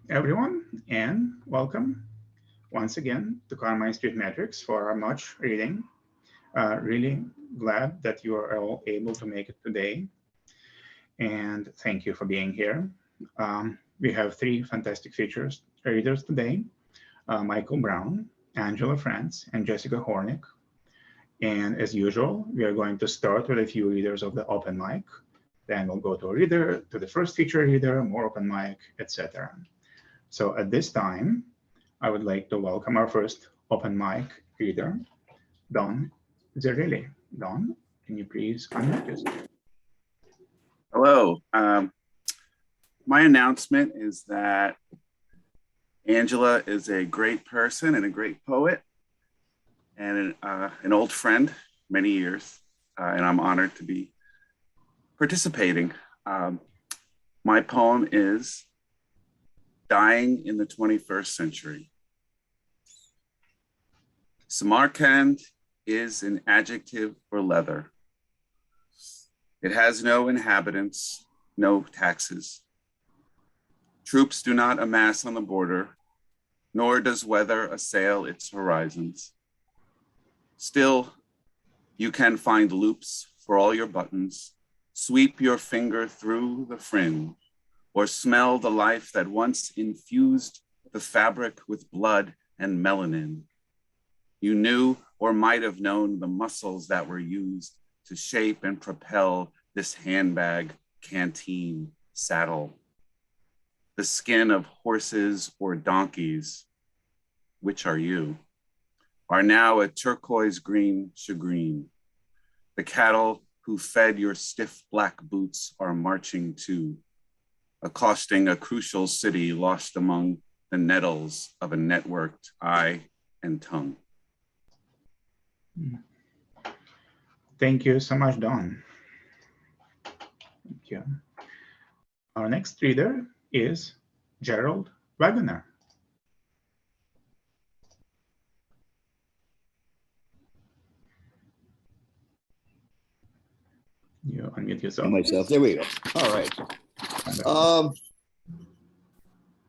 everyone, and welcome once again to Carmine Street Metrics for our much reading. Really glad that you are all able to make it today, and thank you for being here. We have three fantastic features readers today, Michael Brown, Angela France, and Jessica Hornik. And as usual, we are going to start with a few readers of the open mic. Then we'll go to a reader, to the first feature reader, more open mic, etc. So at this time, I would like to welcome our first open mic reader, Don Zirilli. Don, can you please unmute yourself? Hello. My announcement is that Angela is a great person and a great poet and an old friend, many years, and I'm honored to be participating. My poem is Dying in the 21st Century. Samarkand is an adjective for leather. It has no inhabitants, no taxes. Troops do not amass on the border, nor does weather assail its horizons. Still, you can find loops for all your buttons, sweep your finger through the fringe, or smell the life that once infused the fabric with blood and melanin. You knew or might have known the muscles that were used to shape and propel this handbag, canteen, saddle. The skin of horses or donkeys, which are you, are now a turquoise green shagreen. The cattle who fed your stiff black boots are marching too, accosting a crucial city lost among the nettles of a networked eye and tongue. Thank you so much, Don. Thank you. Our next reader is Gerald Wagoner. You unmute yourself. Myself. There we go. All right.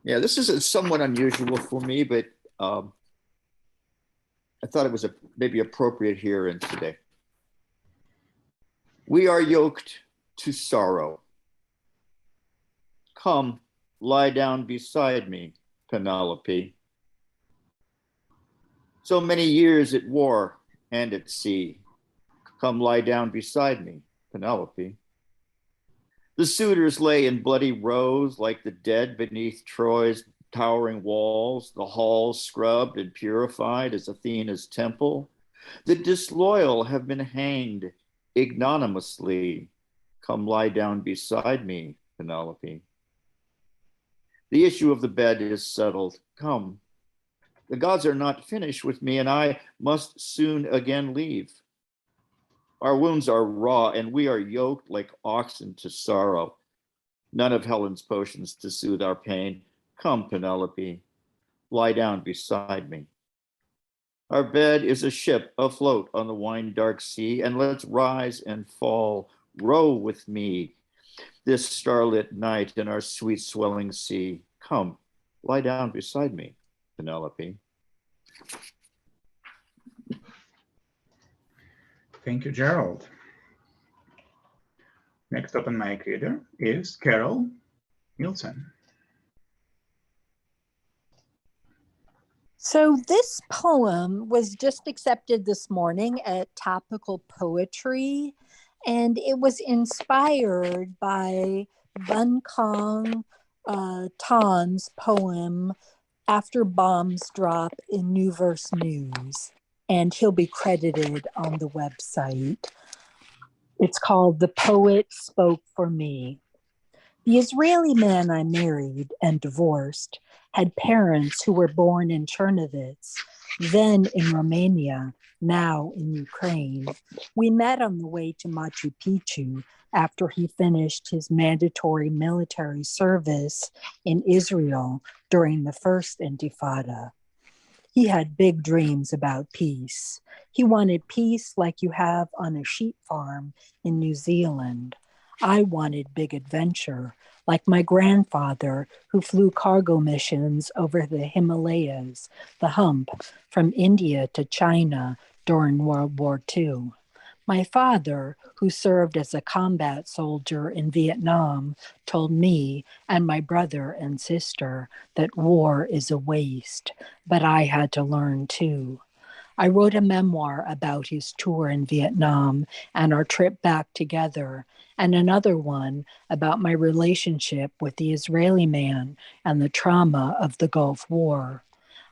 Yeah, this is somewhat unusual for me, but I thought it was maybe appropriate here and today. We are yoked to sorrow. Come, lie down beside me, Penelope. So many years at war and at sea. Come lie down beside me, Penelope. The suitors lay in bloody rows like the dead beneath Troy's towering walls, the halls scrubbed and purified as Athena's temple. The disloyal have been hanged ignominiously. Come lie down beside me, Penelope. The issue of the bed is settled. Come. The gods are not finished with me, and I must soon again leave. Our wounds are raw, and we are yoked like oxen to sorrow. None of Helen's potions to soothe our pain. Come, Penelope, lie down beside me. Our bed is a ship afloat on the wine-dark sea, and let's rise and fall. Row with me this starlit night in our sweet swelling sea. Come, lie down beside me, Penelope. Thank you, Gerald. Next up on my reader is Karol Nielsen. So this poem was just accepted this morning at Topical Poetry, and it was inspired by Bun Kong Tan's poem After Bombs Drop in New Verse News, and he'll be credited on the website. It's called The Poet Spoke for Me. The Israeli man I married and divorced had parents who were born in Chernovitz, then in Romania, now in Ukraine. We met on the way to Machu Picchu after he finished his mandatory military service in Israel during the first Intifada. He had big dreams about peace. He wanted peace like you have on a sheep farm in New Zealand. I wanted big adventure, like my grandfather who flew cargo missions over the Himalayas, the hump, from India to China during World War II. My father, who served as a combat soldier in Vietnam, told me and my brother and sister that war is a waste, but I had to learn too. I wrote a memoir about his tour in Vietnam and our trip back together, and another one about my relationship with the Israeli man and the trauma of the Gulf War.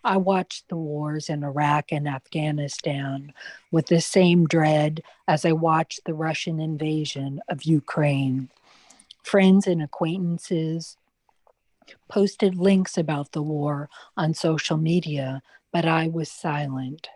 I watched the wars in Iraq and Afghanistan with the same dread as I watched the Russian invasion of Ukraine. Friends and acquaintances posted links about the war on social media, but I was silent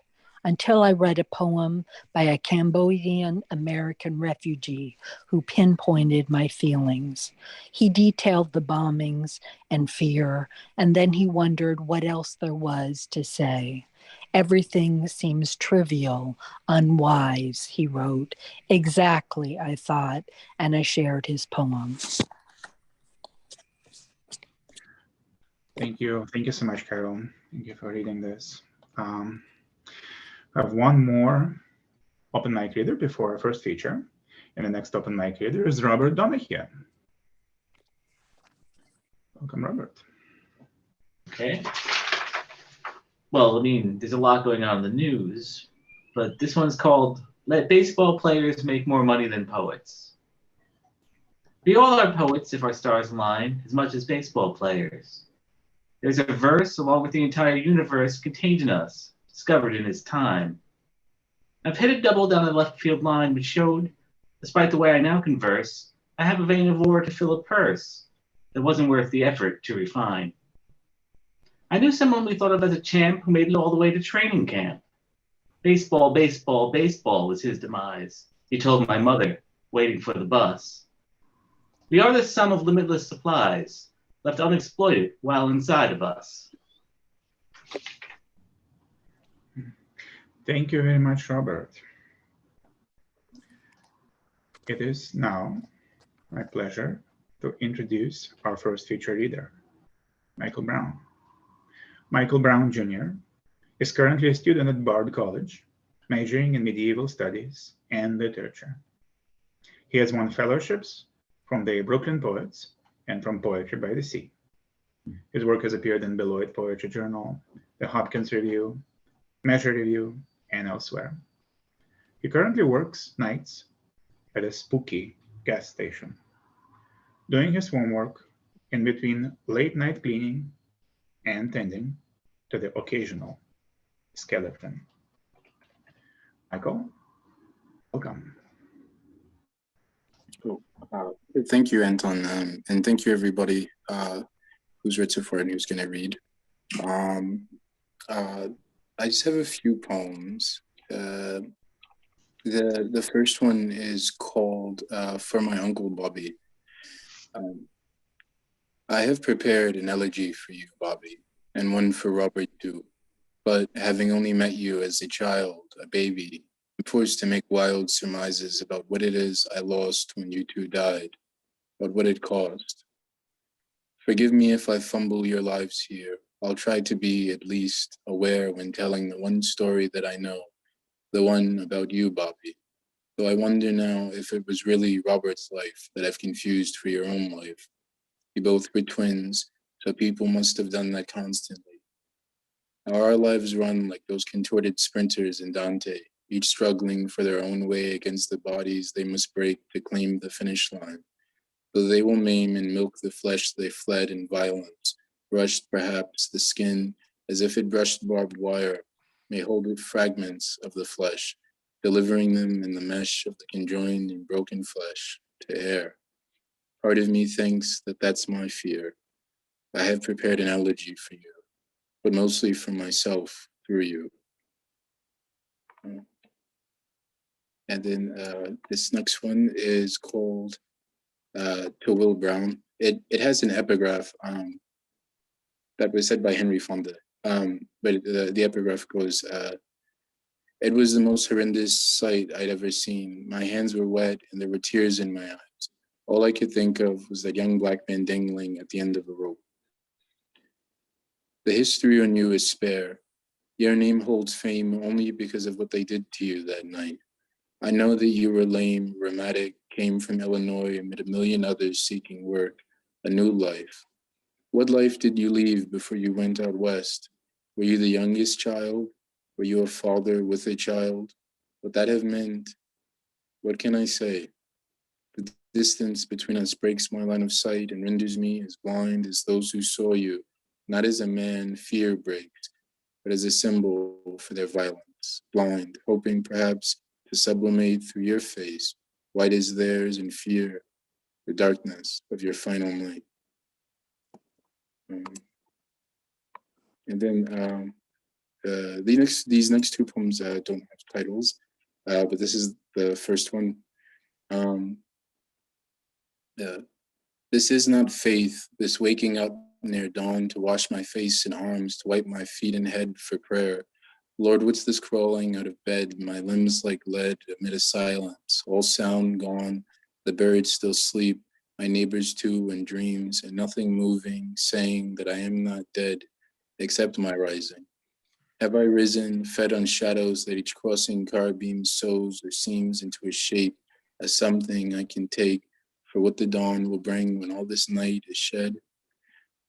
until I read a poem by a Cambodian American refugee who pinpointed my feelings. He detailed the bombings and fear, and then he wondered what else there was to say. Everything seems trivial, unwise, he wrote. Exactly, I thought, and I shared his poem. Thank you. Thank you so much, Carol. Thank you for reading this. I have one more open mic reader before our first feature. And the next open mic reader is Robert Donohue. Welcome, Robert. Okay. Well, I mean, there's a lot going on in the news, but this one's called Let Baseball Players Make More Money Than Poets. We all are poets if our stars align, as much as baseball players. There's a verse along with the entire universe contained in us, discovered in its time. I've hit a double down the left field line, which showed, despite the way I now converse, I have a vein of ore to fill a purse that wasn't worth the effort to refine. I knew someone we thought of as a champ who made it all the way to training camp. Baseball, baseball, baseball was his demise, he told my mother, waiting for the bus. We are the sum of limitless supplies, left unexploited while inside of us. Thank you very much, Robert. It is now my pleasure to introduce our first feature reader, Michael Brown. Michael Brown Jr. is currently a student at Bard College, majoring in medieval studies and literature. He has won fellowships from the Brooklyn Poets and from Poetry by the Sea. His work has appeared in Beloit Poetry Journal, the Hopkins Review, Measure Review, and elsewhere. He currently works nights at a spooky gas station, doing his homework in between late night cleaning and tending to the occasional skeleton. Michael, welcome. Cool. Thank you, Anton, and thank you everybody who's written for it and who's going to read. I just have a few poems. The first one is called For My Uncle Bobby. I have prepared an elegy for you, Bobby, and one for Robert too. But having only met you as a child, a baby, I'm forced to make wild surmises about what it is I lost when you two died, but what it cost. Forgive me if I fumble your lives here. I'll try to be at least aware when telling the one story that I know, the one about you, Bobby. Though I wonder now if it was really Robert's life that I've confused for your own life. You both were twins, so people must have done that constantly. Now our lives run like those contorted sprinters in Dante, each struggling for their own way against the bodies they must break to claim the finish line. Though they will maim and milk the flesh they fled in violence, brushed perhaps the skin as if it brushed barbed wire, may hold it fragments of the flesh, delivering them in the mesh of the conjoined and broken flesh to air. Part of me thinks that that's my fear. I have prepared an elegy for you, but mostly for myself through you. And then this next one is called To Will Brown. It has an epigraph that was said by Henry Fonda, but the epigraph goes, it was the most horrendous sight I'd ever seen. My hands were wet and there were tears in my eyes. All I could think of was that young black man dangling at the end of a rope. The history on you is spare. Your name holds fame only because of what they did to you that night. I know that you were lame, rheumatic, came from Illinois amid a million others seeking work, a new life. What life did you leave before you went out west? Were you the youngest child? Were you a father with a child? Would that have meant? What can I say? The distance between us breaks my line of sight and renders me as blind as those who saw you, not as a man fear breaks, but as a symbol for their violence, blind, hoping perhaps to sublimate through your face, white as theirs in fear, the darkness of your final night. And then these next two poems don't have titles, but this is the first one. This is not faith, this waking up near dawn to wash my face and arms, to wipe my feet and head for prayer. Lord, what's this crawling out of bed, my limbs like lead amid a silence, all sound gone, the birds still sleep, my neighbors too in dreams, and nothing moving, saying that I am not dead, except my rising. Have I risen, fed on shadows that each crossing car beam sews or seams into a shape as something I can take for what the dawn will bring when all this night is shed?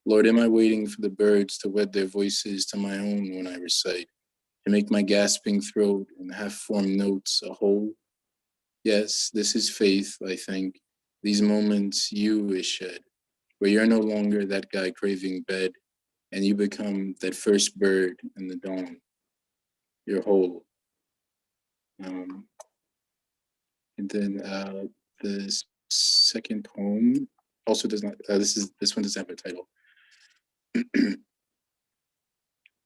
Lord, am I waiting for the birds to wed their voices to my own when I recite, to make my gasping throat and half-formed notes a whole? Yes, this is faith, I think. These moments you is shed, where you're no longer that guy craving bed, and you become that first bird in the dawn. You're whole. And then the second poem also does not. This one doesn't have a title.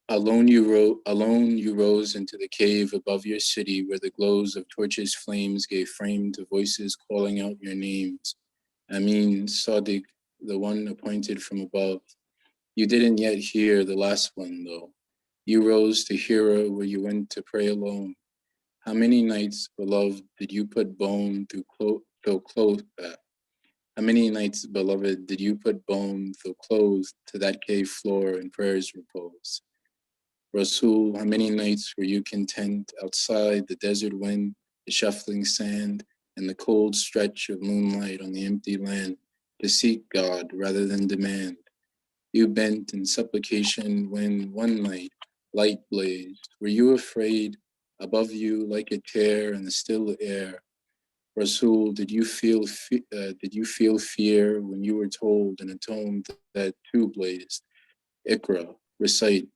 Alone you rose into the cave above your city, where the glows of torches' flames gave frame to voices calling out your names. Amin, Sadiq, the one appointed from above. You didn't yet hear the last one, though. You rose to Hira, where you went to pray alone. How many nights, beloved, did you put bone though clothed? How many nights, beloved, did you put bone though clothed to that cave floor in prayer's repose? Rasul, how many nights were you content outside the desert wind, the shuffling sand, and the cold stretch of moonlight on the empty land to seek God rather than demand? You bent in supplication when one night light blazed. Were you afraid above you like a tear in the still air? Rasul, did you feel fear when you were told in a tone that too blazed? Ikra, recite.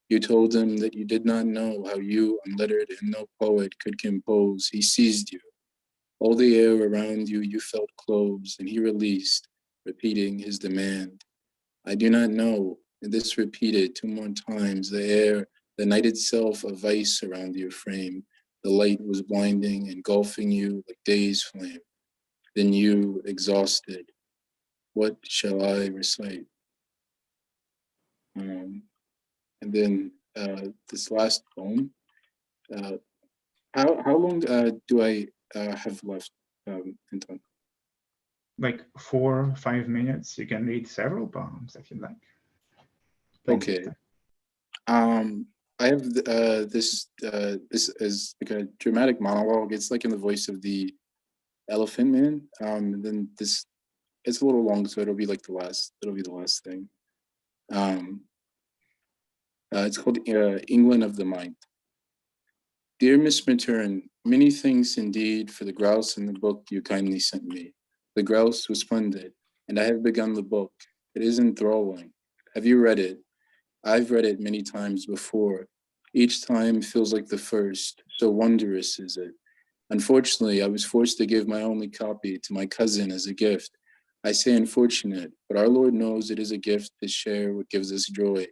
You told him that you did not know how you, unlettered and no poet, could compose. He seized you. All the air around you, you felt close, and he released, repeating his demand. I do not know, and this repeated 2 more times, the air, the night itself, a vice around your frame. The light was blinding, engulfing you like day's flame. Then you, exhausted, what shall I recite? And then this last poem. How long do I have left, Anton? Like 4 or 5 minutes. You can read several poems if you'd like. Okay. I have this is like a dramatic monologue. It's like in the voice of the Elephant Man. And then this, it's a little long, so it'll be like the last. It'll be the last thing. It's called England of the Mind. Dear Miss Matern, many thanks indeed for the grouse in the book you kindly sent me. The grouse was splendid, and I have begun the book. It is enthralling. Have you read it? I've read it many times before. Each time feels like the first, so wondrous is it. Unfortunately, I was forced to give my only copy to my cousin as a gift. I say unfortunate, but our Lord knows it is a gift to share what gives us joy.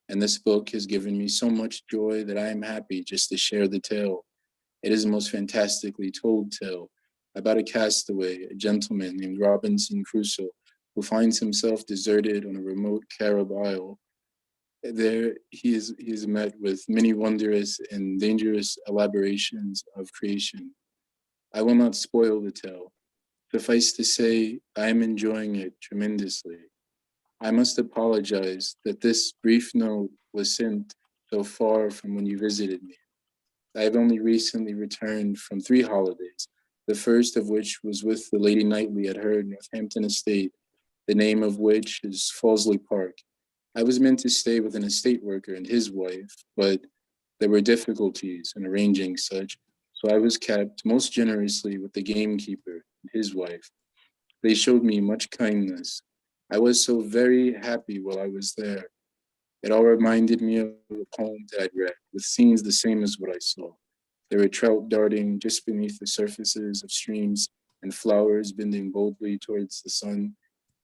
And this book has given me so much joy that I am happy just to share the tale. It is the most fantastically told tale about a castaway, a gentleman named Robinson Crusoe, who finds himself deserted on a remote Carib isle. There he is met with many wondrous and dangerous elaborations of creation. I will not spoil the tale. Suffice to say, I am enjoying it tremendously. I must apologize that this brief note was sent so far from when you visited me. I have only recently returned from 3 holidays, the first of which was with the Lady Knightley at her Northampton estate, the name of which is Fawsley Park. I was meant to stay with an estate worker and his wife, but there were difficulties in arranging such, so I was kept most generously with the gamekeeper and his wife. They showed me much kindness. I was so very happy while I was there. It all reminded me of a poem that I'd read, with scenes the same as what I saw. There were trout darting just beneath the surfaces of streams and flowers bending boldly towards the sun.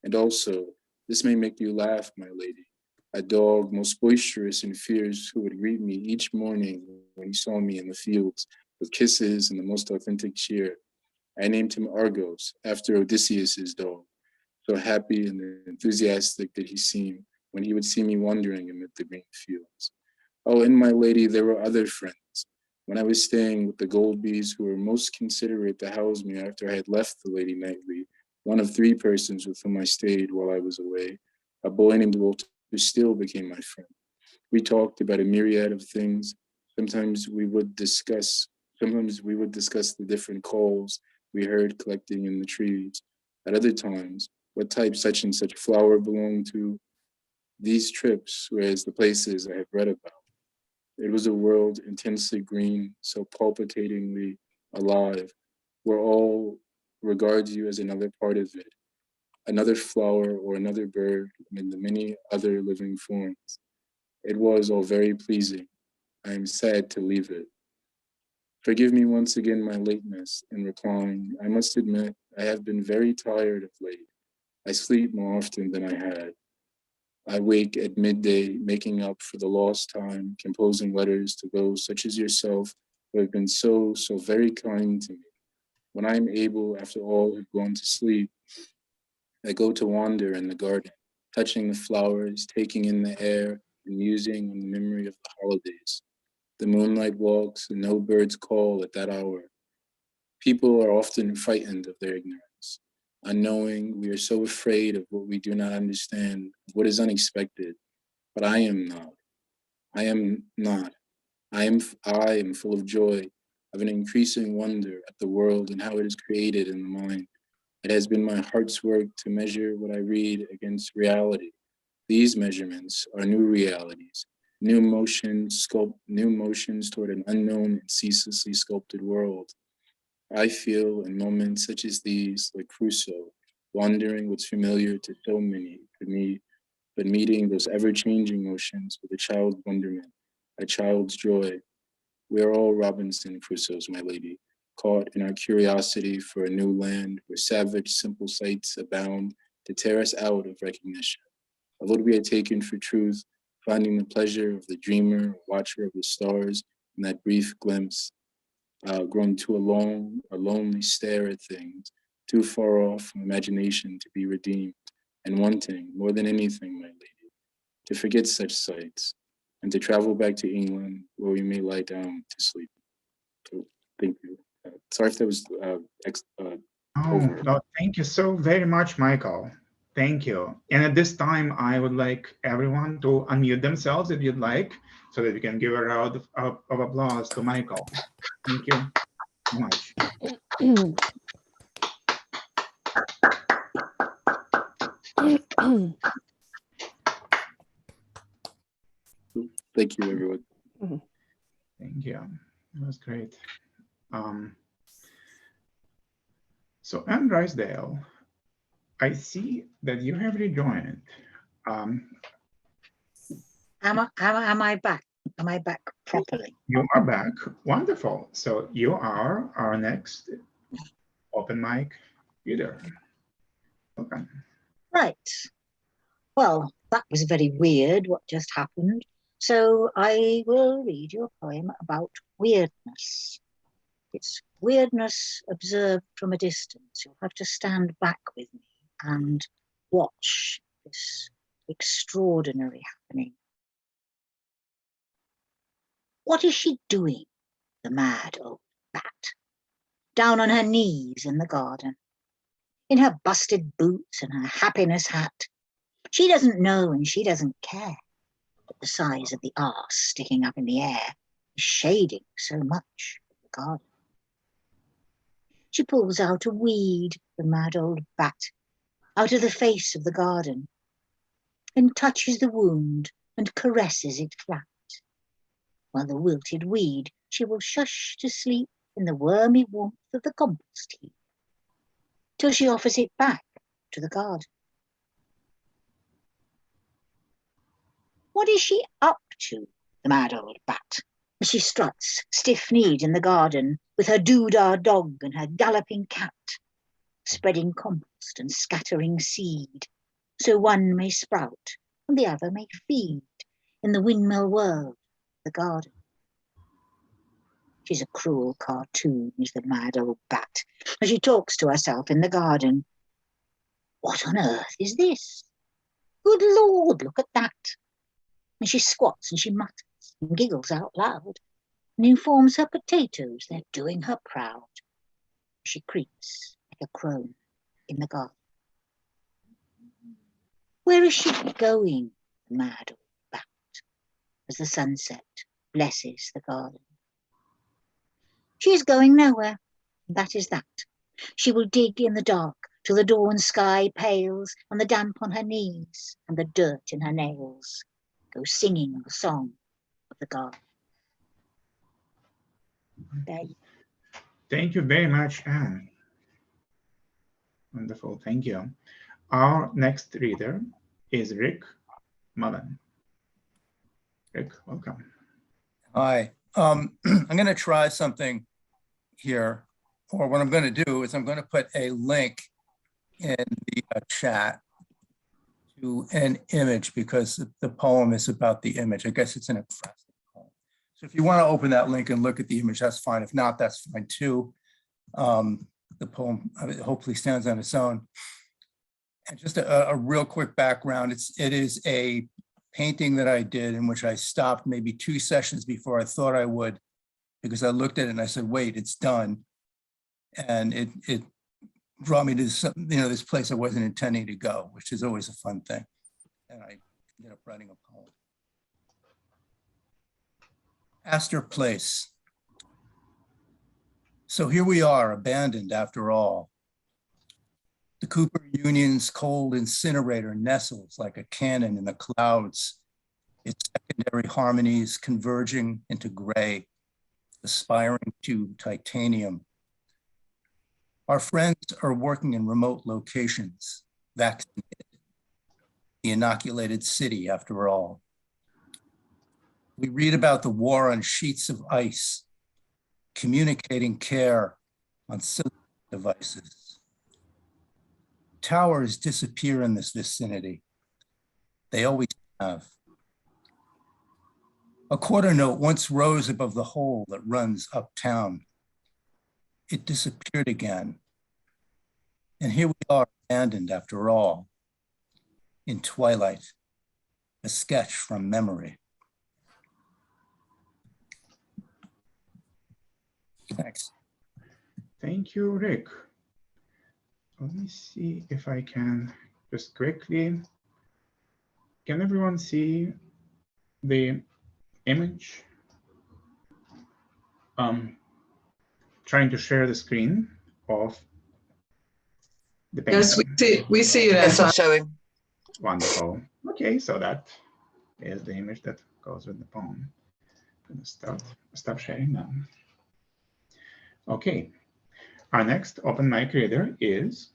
And also, this may make you laugh, my lady, a dog most boisterous and fierce who would greet me each morning when he saw me in the fields with kisses and the most authentic cheer. I named him Argos, after Odysseus's dog. So happy and enthusiastic did he seem when he would see me wandering amid the green fields. Oh, and my lady, there were other friends. When I was staying with the Goldbys, who were most considerate to house me after I had left the Lady Knightley, one of 3 persons with whom I stayed while I was away, a boy named Walter, who still became my friend. We talked about a myriad of things. Sometimes we would discuss the different calls we heard collecting in the trees. At other times, what type such and such flower belonged to. These trips were as the places I had read about. It was a world intensely green, so palpitatingly alive, where all regards you as another part of it, another flower or another bird amid the many other living forms. It was all very pleasing. I am sad to leave it. Forgive me once again my lateness in replying. I must admit I have been very tired of late. I sleep more often than I had. I wake at midday, making up for the lost time, composing letters to those such as yourself who have been so very kind to me. When I am able, after all have gone to sleep, I go to wander in the garden, touching the flowers, taking in the air, and musing on the memory of the holidays. The moonlight walks and no birds call at that hour. People are often frightened of their ignorance. Unknowing, we are so afraid of what we do not understand, of what is unexpected. But I am not. I am not. I am full of joy, of an increasing wonder at the world and how it is created in the mind. It has been my heart's work to measure what I read against reality. These measurements are new realities, new motions toward an unknown and ceaselessly sculpted world. I feel in moments such as these, like Crusoe, wandering what's familiar to so many, for me, but meeting those ever-changing motions with a child's wonderment, a child's joy. We are all Robinson Crusoes, my lady, caught in our curiosity for a new land where savage, simple sights abound to tear us out of recognition of what we had taken for truth, finding the pleasure of the dreamer, watcher of the stars in that brief glimpse, grown to a lonely stare at things, too far off from imagination to be redeemed, and wanting, more than anything, my lady, to forget such sights, and to travel back to England where we may lie down to sleep. So, thank you. Sorry if that was Oh, over. no, thank you so very much, Michael. Thank you. And at this time, I would like everyone to unmute themselves if you'd like, so that we can give a round of applause to Michael. Thank you so much. Thank you, everyone. Thank you. That was great. So, Anne Drysdale, I see that you have rejoined. Am I back? Am I back properly? You are back. Wonderful. So you are our next open mic reader. Welcome. Right. Well, that was very weird what just happened. So I will read you a poem about weirdness. It's weirdness observed from a distance. You'll have to stand back with me and watch this extraordinary happening. What is she doing, the mad old bat? Down on her knees in the garden. in her busted boots and her happiness hat. She doesn't know and she doesn't care that the size of the arse sticking up in the air is shading so much of the garden. She pulls out a weed, the mad old bat, out of the face of the garden, and touches the wound and caresses it flat, while the wilted weed she will shush to sleep in the wormy warmth of the compost heap, till she offers it back to the garden. What is she up to, the mad old bat, as she struts stiff-kneed in the garden with her doodah dog and her galloping cat, spreading compost and scattering seed, so one may sprout and the other may feed in the windmill world, the garden? She's a cruel cartoon, is the mad old bat, as she talks to herself in the garden. What on earth is this? Good Lord, look at that. And she squats and she mutters and giggles out loud and informs her potatoes they're doing her proud. She creeps like a crone in the garden. Where is she going, the mad old bat, as the sunset blesses the garden? She is going nowhere, and that is that. She will dig in the dark till the dawn sky pales and the damp on her knees and the dirt in her nails go singing the song of the garden. There you go. Thank you very much, Anne. Wonderful, thank you. Our next reader is Rick Mullin. Rick, welcome. Hi. I'm going to try something here, or what I'm going to do is I'm going to put a link in the chat to an image, because the poem is about the image. I guess it's an impressive poem. So if you want to open that link and look at the image, that's fine. If not, that's fine too. The poem hopefully stands on its own. And just a real quick background, it is a painting that I did in which I stopped maybe 2 sessions before I thought I would, because I looked at it and I said, wait, it's done. And it brought me to this place I wasn't intending to go, which is always a fun thing. And I ended up writing a poem. Astor Place. So here we are, abandoned after all. The Cooper Union's cold incinerator nestles like a cannon in the clouds, its secondary harmonies converging into gray, aspiring to titanium. Our friends are working in remote locations, vaccinated, the inoculated city after all. We read about the war on sheets of ice, communicating care on silicon devices. Towers disappear in this vicinity. They always have. A quarter note once rose above the hole that runs uptown. It disappeared again. And here we are, abandoned after all, in twilight, a sketch from memory. Thanks. Thank you, Rick. Let me see if I can just quickly. Can everyone see the image? Trying to share the screen of the painting. Yes, we see it. Yes, I'm showing. Wonderful. Okay, so that is the image that goes with the poem. I'm gonna stop sharing now. Okay, our next open mic reader is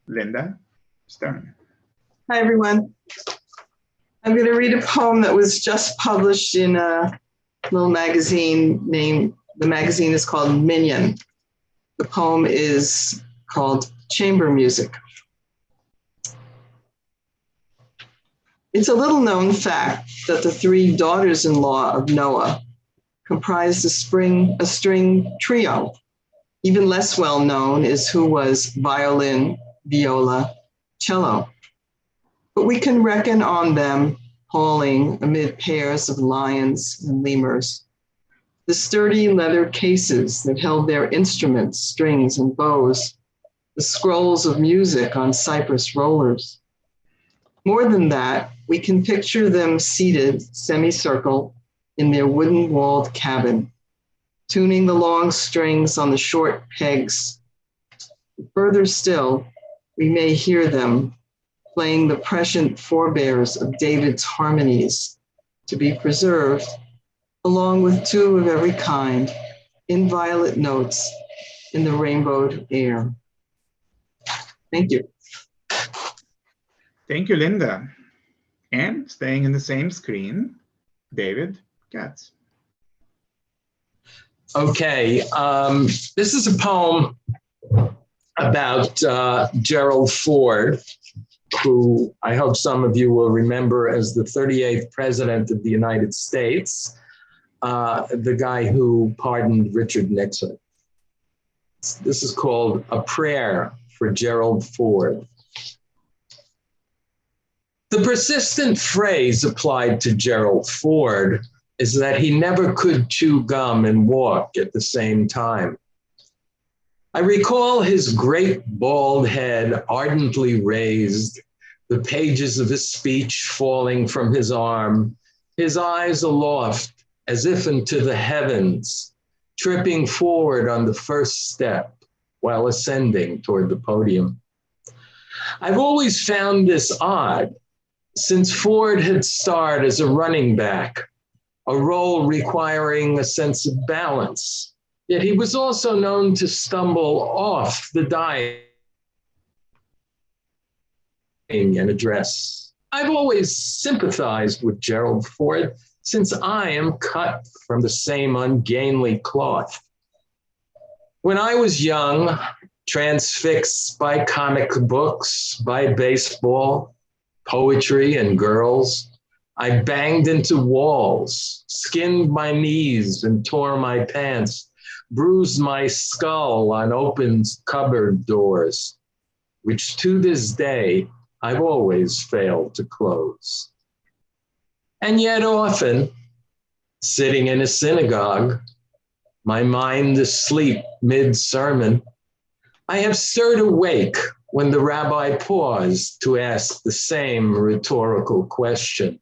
Linda Stern. Hi, everyone. I'm going to read a poem that was just published in a little magazine the magazine is called Minion. The poem is called Chamber Music. It's a little known fact that the 3 daughters-in-law of Noah comprised a string trio. Even less well known is who was violin, viola, cello. But we can reckon on them hauling amid pairs of lions and lemurs the sturdy leather cases that held their instruments, strings, and bows, the scrolls of music on cypress rollers. More than that, we can picture them seated semicircle in their wooden-walled cabin, tuning the long strings on the short pegs. Further still, we may hear them playing the prescient forebears of David's harmonies to be preserved, along with two of every kind, in violet notes in the rainbowed air. Thank you. Thank you, Linda. And staying in the same screen, David Katz. Okay, this is a poem about Gerald Ford, who I hope some of you will remember as the 38th president of the United States, the guy who pardoned Richard Nixon. This is called A Prayer for Gerald Ford. The persistent phrase applied to Gerald Ford is that he never could chew gum and walk at the same time. I recall his great bald head ardently raised, the pages of his speech falling from his arm, his eyes aloft as if into the heavens, tripping forward on the first step while ascending toward the podium. I've always found this odd, since Ford had starred as a running back, a role requiring a sense of balance. Yet he was also known to stumble off the diet and address. I've always sympathized with Gerald Ford since I am cut from the same ungainly cloth. When I was young, transfixed by comic books, by baseball, poetry, and girls, I banged into walls, skinned my knees and tore my pants, bruised my skull on open cupboard doors, which to this day I've always failed to close. And yet often, sitting in a synagogue, my mind asleep mid-sermon, I have stirred awake when the rabbi paused to ask the same rhetorical question.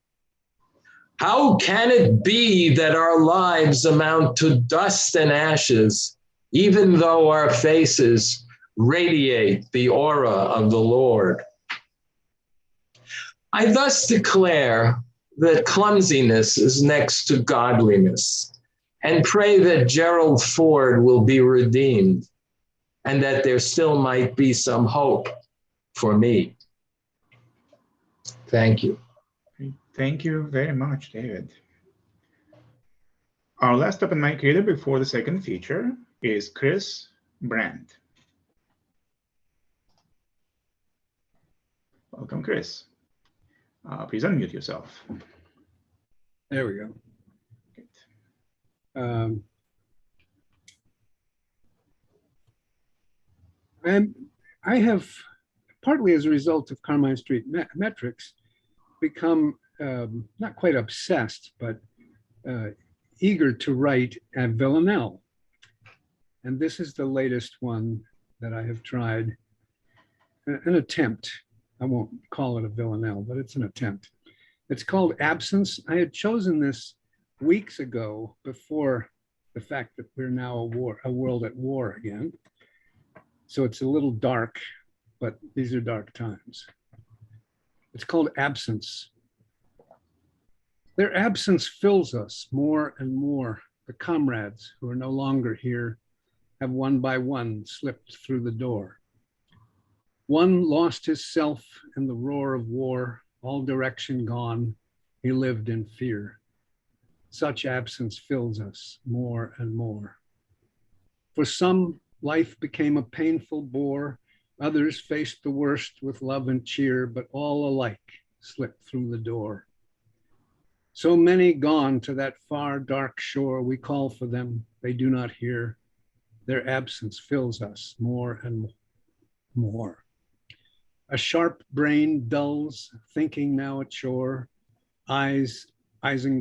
How can it be that our lives amount to dust and ashes, even though our faces radiate the aura of the Lord? I thus declare that clumsiness is next to godliness, and pray that Gerald Ford will be redeemed, and that there still might be some hope for me. Thank you. Thank you very much, David. Our last open mic reader before the second feature is Chris Brandt. Welcome, Chris. Please unmute yourself. There we go. I have, partly as a result of Carmine Street metrics, become not quite obsessed, but eager to write at Villanelle. And this is the latest one that I have tried, an attempt. I won't call it a Villanelle, but it's an attempt. It's called Absence. I had chosen this weeks ago before the fact that we're now a world at war again. So it's a little dark, but these are dark times. It's called Absence. Their absence fills us more and more. The comrades who are no longer here have one by one slipped through the door. One lost his self in the roar of war, all direction gone. He lived in fear. Such absence fills us more and more. For some, life became a painful bore. Others faced the worst with love and cheer, but all alike slipped through the door. So many gone to that far dark shore, we call for them, they do not hear. Their absence fills us more and more. A sharp brain dulls, thinking now a chore, eyes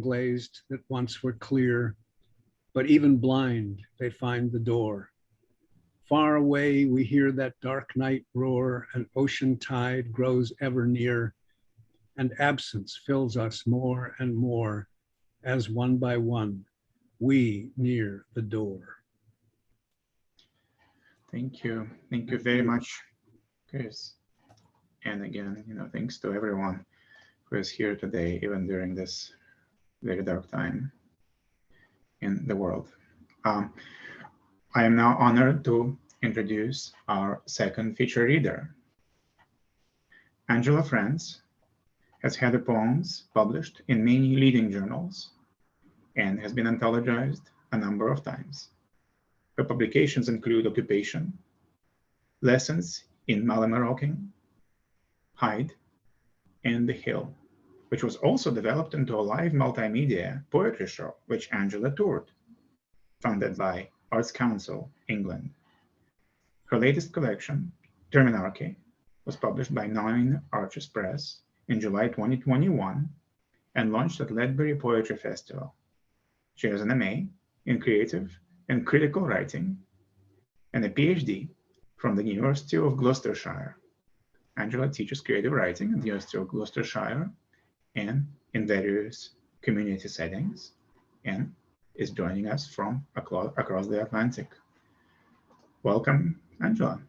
glazed that once were clear, but even blind, they find the door. Far away, we hear that dark night roar, an ocean tide grows ever near, and absence fills us more and more as one by one we near the door. Thank you. Thank you very much, Chris. And again, thanks to everyone who is here today, even during this very dark time in the world. I am now honored to introduce our second feature reader. Angela Franz has had her poems published in many leading journals and has been anthologized a number of times. Her publications include Occupation, Lessons in Malamurrocking, Hyde, and The Hill, which was also developed into a live multimedia poetry show, which Angela toured, funded by Arts Council, England. Her latest collection, Terminarchy, was published by Nine Arches Press in July 2021 and launched at Ledbury Poetry Festival. She has an MA in Creative and Critical Writing and a PhD from the University of Gloucestershire. Angela teaches creative writing at the University of Gloucestershire and in various community settings, and is joining us from across the Atlantic. Welcome, Angela.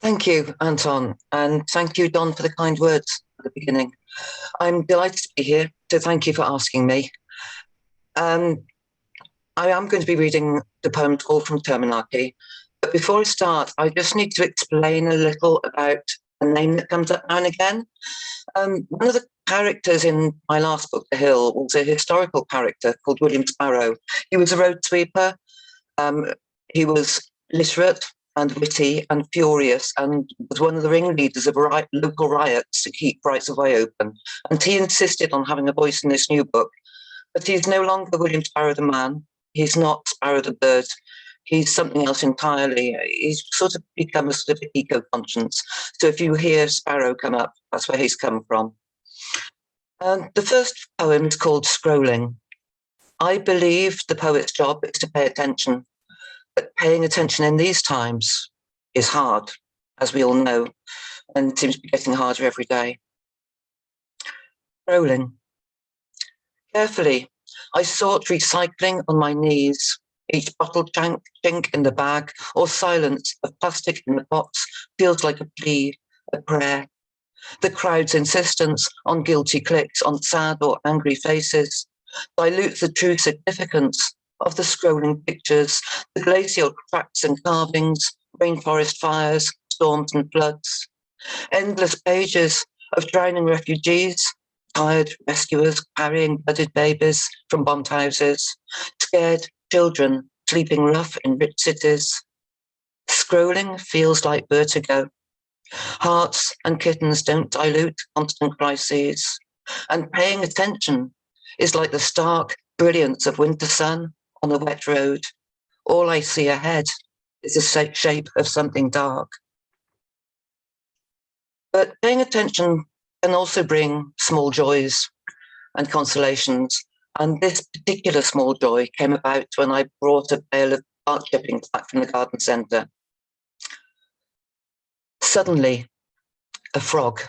Thank you, Anton, and thank you, Don, for the kind words at the beginning. I'm delighted to be here, so thank you for asking me. I am going to be reading the poem called from Terminarchy, but before I start, I just need to explain a little about a name that comes up now and again. One of the characters in my last book, The Hill, was a historical character called William Sparrow. He was a road sweeper. He was literate and witty and furious, and was one of the ringleaders of local riots to keep Rights of Way open. And he insisted on having a voice in this new book. But he's no longer William Sparrow the man. He's not Sparrow the bird. He's something else entirely. He's sort of become a sort of eco-conscience. So if you hear Sparrow come up, that's where he's come from. The first poem is called Scrolling. I believe the poet's job is to pay attention, but paying attention in these times is hard, as we all know, and seems to be getting harder every day. Scrolling. Carefully, I sought recycling on my knees, each bottle chink in the bag or silence of plastic in the box feels like a plea, a prayer. The crowd's insistence on guilty clicks on sad or angry faces dilutes the true significance of the scrolling pictures, the glacial cracks and carvings, rainforest fires, storms and floods. Endless pages of drowning refugees, tired rescuers carrying blooded babies from bombed houses, scared children sleeping rough in rich cities. Scrolling feels like vertigo. Hearts and kittens don't dilute constant crises, and paying attention is like the stark brilliance of winter sun on a wet road. All I see ahead is the shape of something dark. But paying attention can also bring small joys and consolations. And this particular small joy came about when I brought a bale of bark chippings back from the garden centre. Suddenly, a frog.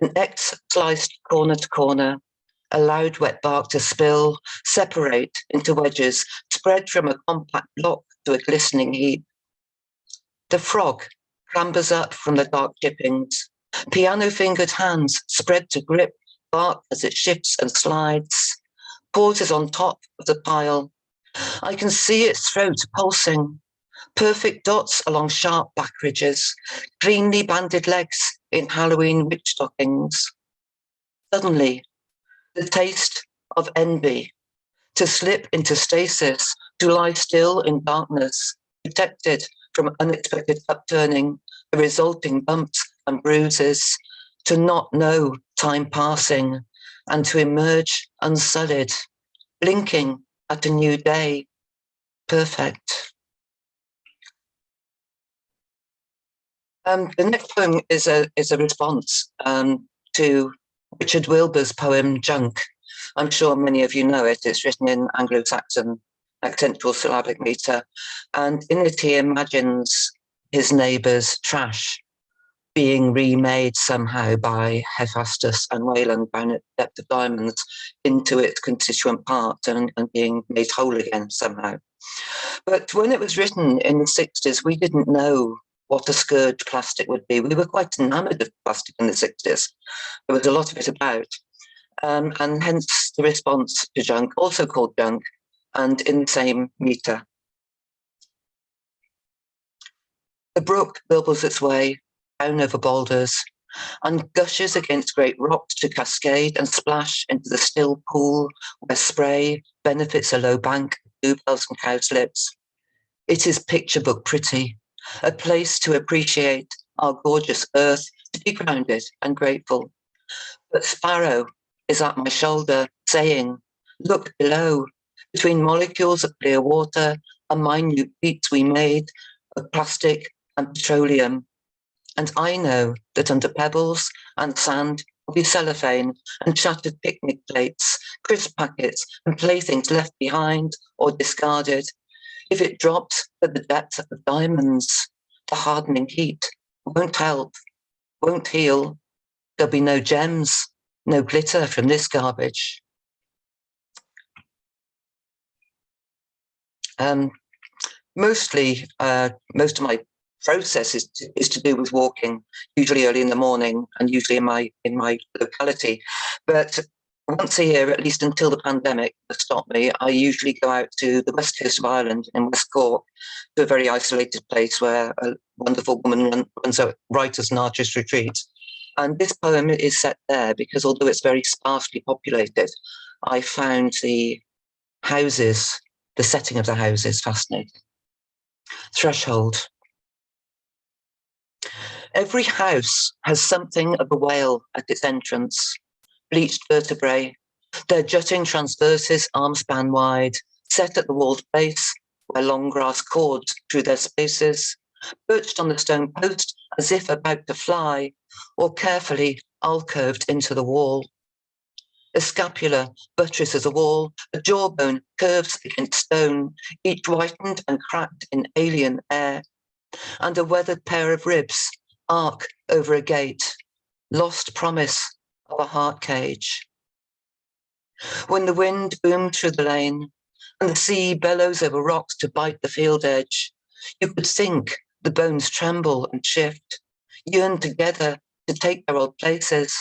An X sliced corner to corner, allowed wet bark to spill, separate into wedges, spread from a compact block to a glistening heap. The frog clambers up from the dark chippings, piano-fingered hands spread to grip bark as it shifts and slides, pauses on top of the pile. I can see its throat pulsing, perfect dots along sharp back ridges, cleanly banded legs in Halloween witch stockings. Suddenly, the taste of envy, to slip into stasis, to lie still in darkness, protected from unexpected upturning, the resulting bumps and bruises, to not know time passing, and to emerge unsullied, blinking at a new day. Perfect. The next poem is a response to Richard Wilbur's poem Junk. I'm sure many of you know it. It's written in Anglo-Saxon accentual syllabic meter. And in it, he imagines his neighbour's trash being remade somehow by Hephaestus and Wayland down at depth of diamonds into its constituent parts and being made whole again somehow. But when it was written in the 60s, we didn't know what a scourge plastic would be. We were quite enamoured of plastic in the 60s. There was a lot of it about. And hence the response to junk, also called junk, and in the same meter. The brook burbles its way down over boulders and gushes against great rocks to cascade and splash into the still pool where spray benefits a low bank of bluebells and cowslips. It is picture book pretty, a place to appreciate our gorgeous earth, to be grounded and grateful. But Sparrow is at my shoulder saying, look below, between molecules of clear water and minute beats we made of plastic and petroleum. And I know that under pebbles and sand will be cellophane and shattered picnic plates, crisp packets and playthings left behind or discarded. If it drops at the depth of diamonds, the hardening heat won't help, won't heal. There'll be no gems, no glitter from this garbage. Most of my process is to do with walking, usually early in the morning and usually in my locality. But once a year, at least until the pandemic stopped me, I usually go out to the west coast of Ireland in West Cork, to a very isolated place where a wonderful woman runs a writers and artists retreat. And this poem is set there because although it's very sparsely populated, I found the houses, the setting of the houses fascinating. Threshold. Every house has something of a whale at its entrance, bleached vertebrae, their jutting transverses arm-span wide, set at the wall's base, where long grass cords through their spaces, perched on the stone post as if about to fly, or carefully alcoved into the wall. A scapula buttresses a wall, a jawbone curves against stone, each whitened and cracked in alien air, and a weathered pair of ribs arc over a gate, lost promise of a heart cage. When the wind boomed through the lane and the sea bellows over rocks to bite the field edge, you could think the bones tremble and shift, yearn together to take their old places,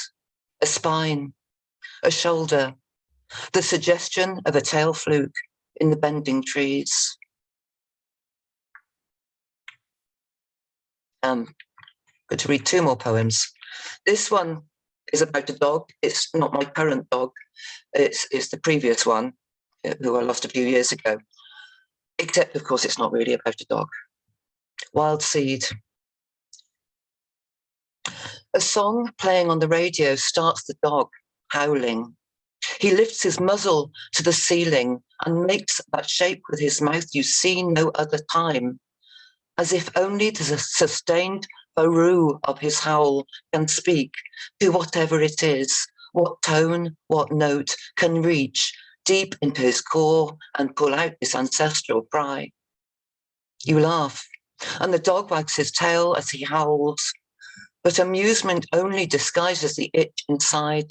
a spine, a shoulder, the suggestion of a tail fluke in the bending trees. Going to read two more poems. This one is about a dog. It's not my current dog. It's the previous one, who I lost a few years ago. Except, of course, it's not really about a dog. Wild Seed. A song playing on the radio starts the dog howling. He lifts his muzzle to the ceiling and makes that shape with his mouth you see no other time, as if only the sustained baroo of his howl can speak to whatever it is, what tone, what note can reach deep into his core and pull out this ancestral cry. You laugh, and the dog wags his tail as he howls, but amusement only disguises the itch inside.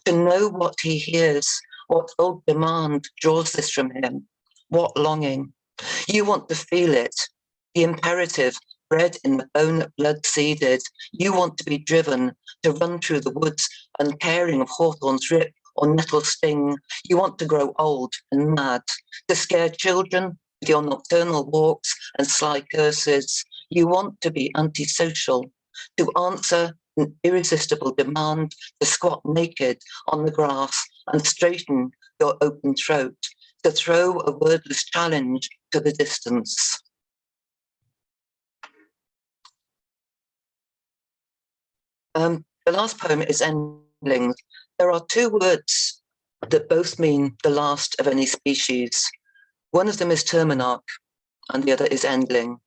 To know what he hears, what old demand draws this from him, what longing. You want to feel it, the imperative bred in the bone blood seeded. You want to be driven to run through the woods uncaring of hawthorn's rip or nettle sting. You want to grow old and mad, to scare children with your nocturnal walks and sly curses. You want to be antisocial, to answer an irresistible demand to squat naked on the grass and straighten your open throat, to throw a wordless challenge to the distance. The last poem is Endlings. There are two words that both mean the last of any species. One of them is terminarch and the other is endling.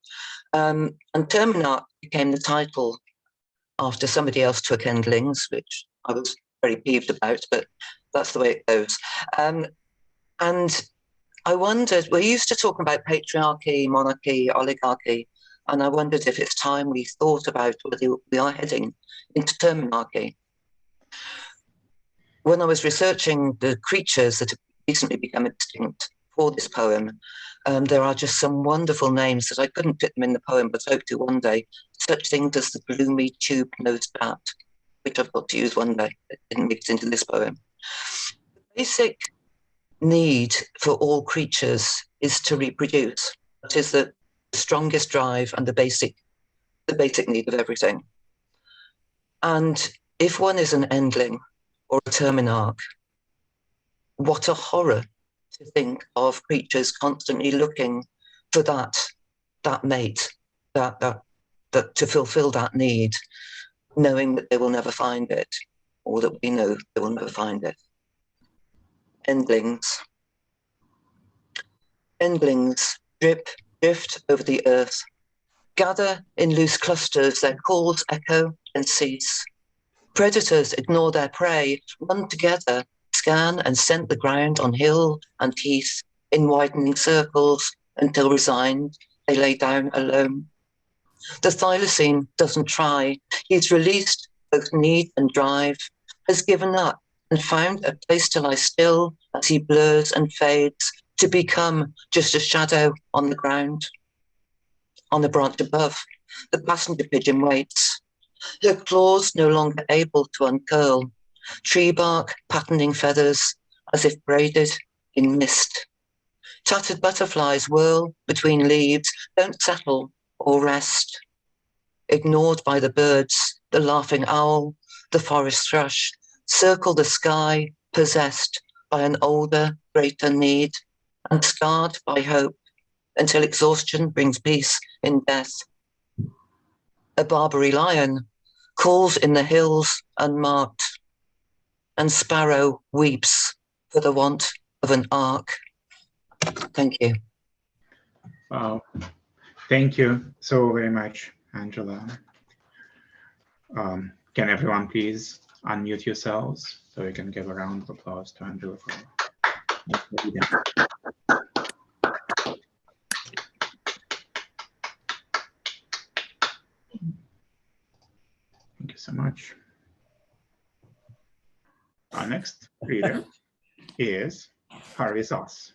And terminarch became the title after somebody else took endlings, which I was very peeved about, but that's the way it goes. And I wondered, we're used to talking about patriarchy, monarchy, oligarchy, and I wondered if it's time we thought about whether we are heading into terminarchy. When I was researching the creatures that have recently become extinct for this poem, there are just some wonderful names that I couldn't fit them in the poem, but hope to one day, such things as the gloomy tube-nosed bat, which I've got to use one day. It didn't make it into this poem. The basic need for all creatures is to reproduce. That is the strongest drive and the basic need of everything. And if one is an endling or a terminarch, what a horror to think of creatures constantly looking for that mate, that to fulfill that need, knowing that they will never find it, or that we know they will never find it. Endlings drift over the earth, gather in loose clusters, their calls echo and cease. Predators ignore their prey, run together, scan and scent the ground on hill and heath in widening circles until resigned, they lay down alone. The thylacine doesn't try. He's released both need and drive, has given up and found a place to lie still as he blurs and fades, to become just a shadow on the ground. On the branch above, the passenger pigeon waits, her claws no longer able to uncurl, tree bark patterning feathers as if braided in mist. Tattered butterflies whirl between leaves, don't settle or rest. Ignored by the birds, the laughing owl, the forest thrush, circle the sky, possessed by an older, greater need, and scarred by hope, until exhaustion brings peace in death. A Barbary lion calls in the hills unmarked, and sparrow weeps for the want of an ark. Thank you. Wow. Thank you so very much, Angela. Can everyone please unmute yourselves so we can give a round of applause to Angela for reading. Thank you so much. Our next reader is Harvey Soss.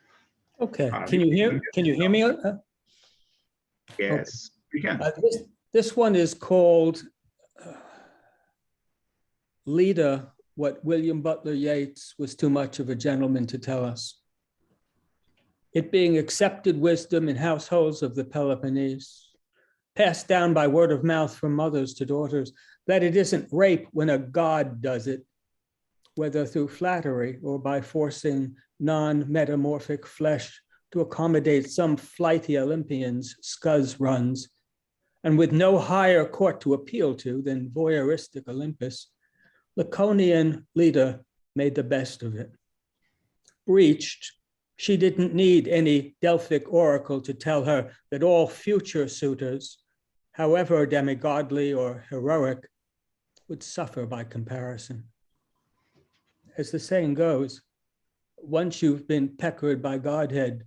Okay. Harvey, Can you hear me? Yes, we can. This one is called Leader, What William Butler Yeats Was Too Much of a Gentleman to Tell Us. It being accepted wisdom in households of the Peloponnese, passed down by word of mouth from mothers to daughters, that it isn't rape when a god does it, whether through flattery or by forcing non-metamorphic flesh to accommodate some flighty Olympian's scuzz runs, and with no higher court to appeal to than voyeuristic Olympus, Laconian Leda made the best of it. Breached, she didn't need any Delphic oracle to tell her that all future suitors, however demigodly or heroic, would suffer by comparison. As the saying goes, once you've been peckered by Godhead,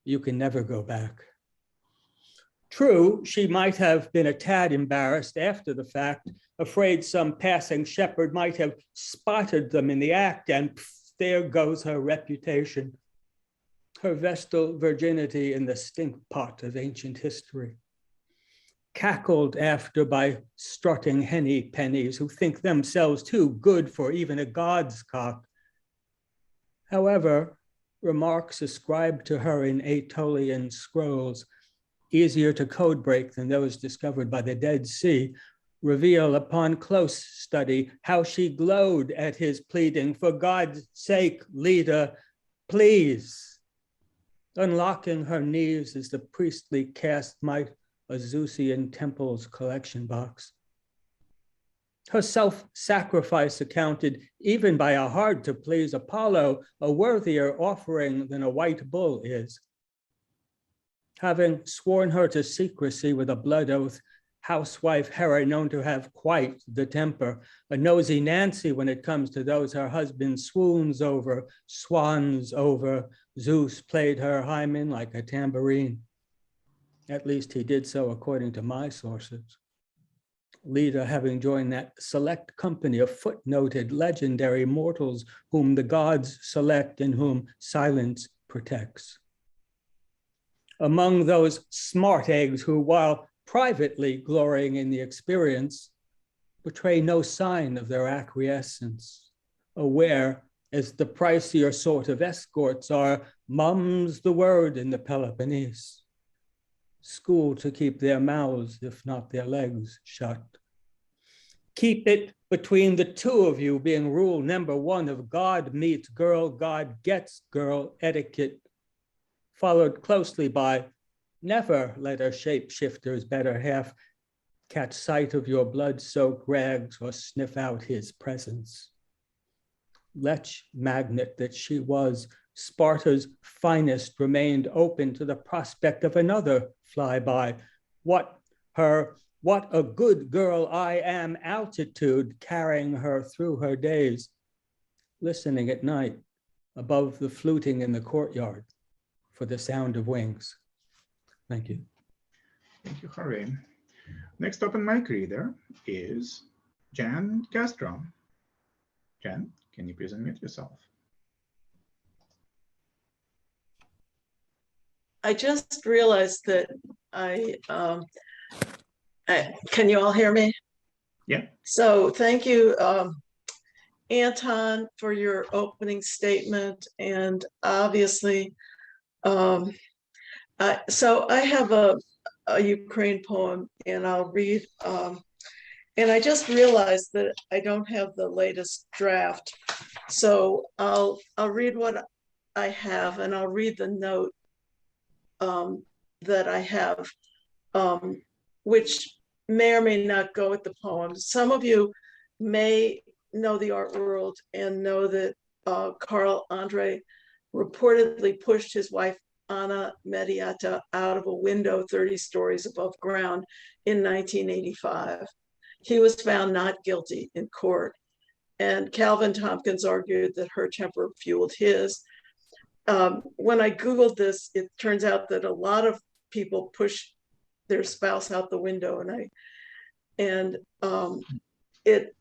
you can never go back. True, she might have been a tad embarrassed after the fact, afraid some passing shepherd might have spotted them in the act, and pff, there goes her reputation, her vestal virginity in the stink pot of ancient history. Cackled after by strutting henny pennies who think themselves too good for even a god's cock. However, remarks ascribed to her in Aetolian scrolls, easier to code break than those discovered by the Dead Sea, reveal upon close study how she glowed at his pleading, for God's sake, Leda, please. Unlocking her knees as the priestly caste might a Zeusian temple's collection box. Her self-sacrifice accounted, even by a hard-to-please Apollo, a worthier offering than a white bull is. Having sworn her to secrecy with a blood oath, housewife Hera known to have quite the temper, a nosy Nancy when it comes to those her husband swoons over, swans over. Zeus played her hymen like a tambourine. At least he did so according to my sources. Leda having joined that select company of footnoted legendary mortals whom the gods select and whom silence protects. Among those smart eggs who, while privately glorying in the experience, betray no sign of their acquiescence, aware as the pricier sort of escorts are, mum's the word in the Peloponnese. Schooled to keep their mouths, if not their legs, shut. Keep it between the two of you being rule number one of God meets girl, God gets girl etiquette, followed closely by never let a shapeshifter's better half catch sight of your blood-soaked rags or sniff out his presence. Lech magnet that she was, Sparta's finest remained open to the prospect of another flyby. What a good girl I am altitude carrying her through her days, listening at night above the fluting in the courtyard for the sound of wings. Thank you. Thank you, Harvey. Next open mic reader is Jan Castro. Jan, can you please unmute yourself? I just realized that can you all hear me? Yeah. So thank you, Anton, for your opening statement. And obviously, so I have a Ukraine poem, and I'll read, and I just realized that I don't have the latest draft. So I'll read what I have, and I'll read the note that I have, which may or may not go with the poem. Some of you may know the art world and know that Carl Andre reportedly pushed his wife Anna Mediata out of a window 30 stories above ground in 1985. He was found not guilty in court, and Calvin Tompkins argued that her temper fueled his. When I Googled this, it turns out that a lot of people push their spouse out the window, and it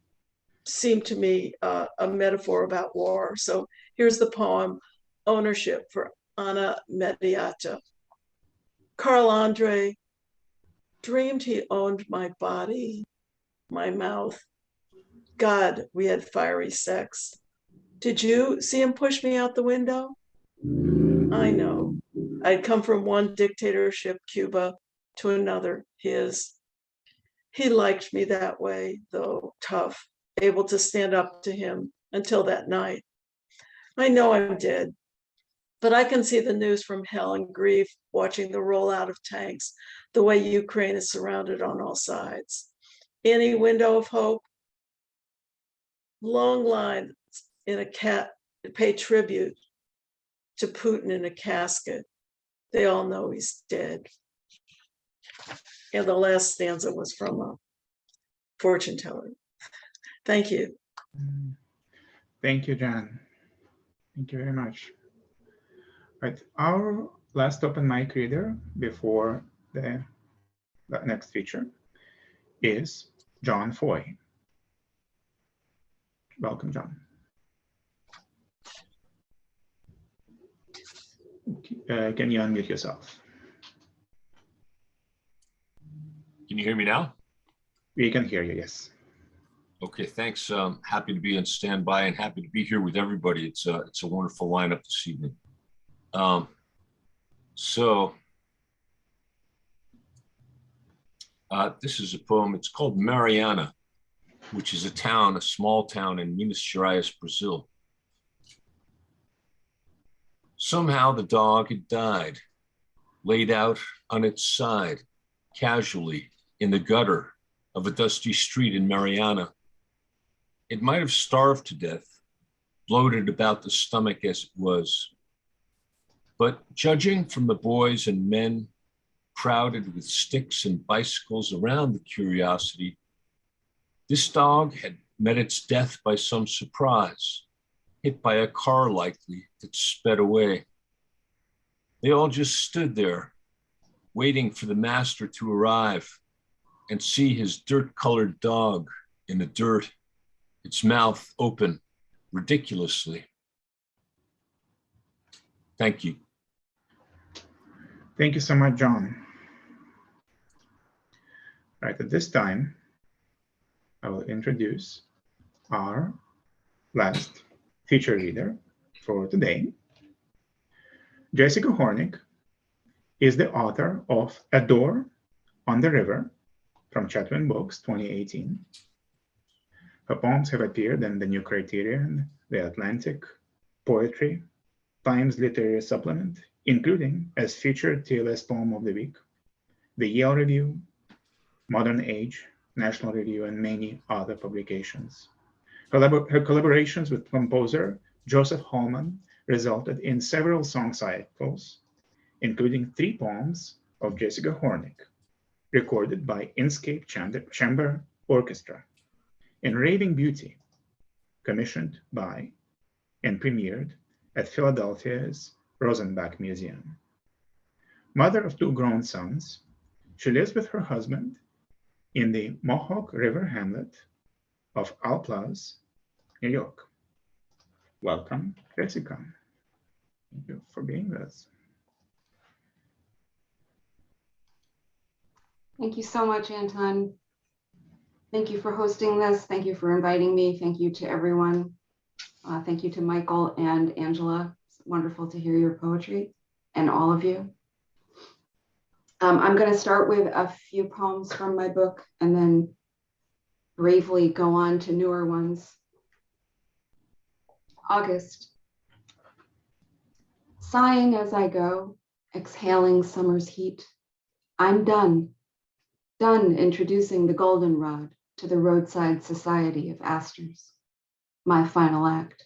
seemed to me a metaphor about war. So here's the poem, Ownership, for Anna Mediata. Carl Andre dreamed he owned my body, my mouth. God, we had fiery sex. Did you see him push me out the window? I know. I'd come from one dictatorship, Cuba, to another, his. He liked me that way, though tough, able to stand up to him until that night. I know I'm dead, but I can see the news from hell and grief, watching the rollout of tanks, the way Ukraine is surrounded on all sides. Any window of hope? Long lines in a cat pay tribute to Putin in a casket. They all know he's dead. And the last stanza was from a fortune teller. Thank you. Thank you, Jan. Thank you very much. Right, our last open mic reader before the next feature is John Foy. Welcome, John. Can you unmute yourself? Can you hear me now? We can hear you, yes. Okay, thanks. Happy to be on standby and happy to be here with everybody. It's a wonderful lineup this evening. This is a poem. It's called Mariana, which is a small town in Minas Gerais, Brazil. Somehow the dog had died, laid out on its side, casually in the gutter of a dusty street in Mariana. It might have starved to death, bloated about the stomach as it was. But judging from the boys and men crowded with sticks and bicycles around the curiosity. This dog had met its death by some surprise, hit by a car likely that sped away. They all just stood there, waiting for the master to arrive and see his dirt-colored dog in the dirt, its mouth open ridiculously. Thank you. Thank you so much, John. Right, at this time, I will introduce our last feature reader for today. Jessica Hornik is the author of A Door on the River from Chatwin Books 2018. Her poems have appeared in the New Criterion, The Atlantic, Poetry, Times Literary Supplement, including as featured TLS Poem of the Week, the Yale Review, Modern Age, National Review, and many other publications. Her collaborations with composer Joseph Holman resulted in several song cycles, including 3 poems of Jessica Hornik, recorded by Inscape Chamber Orchestra, and Raving Beauty, commissioned by and premiered at Philadelphia's Rosenbach Museum. Mother of 2 grown sons, she lives with her husband in the Mohawk River hamlet of Al Plaza, New York. Welcome, Jessica. Thank you for being with us. Thank you so much, Anton. Thank you for hosting this. Thank you for inviting me. Thank you to everyone. Thank you to Michael and Angela. It's wonderful to hear your poetry, and all of you. I'm going to start with a few poems from my book and then bravely go on to newer ones. August. Sighing as I go, exhaling summer's heat, I'm done introducing the goldenrod to the roadside society of asters, my final act.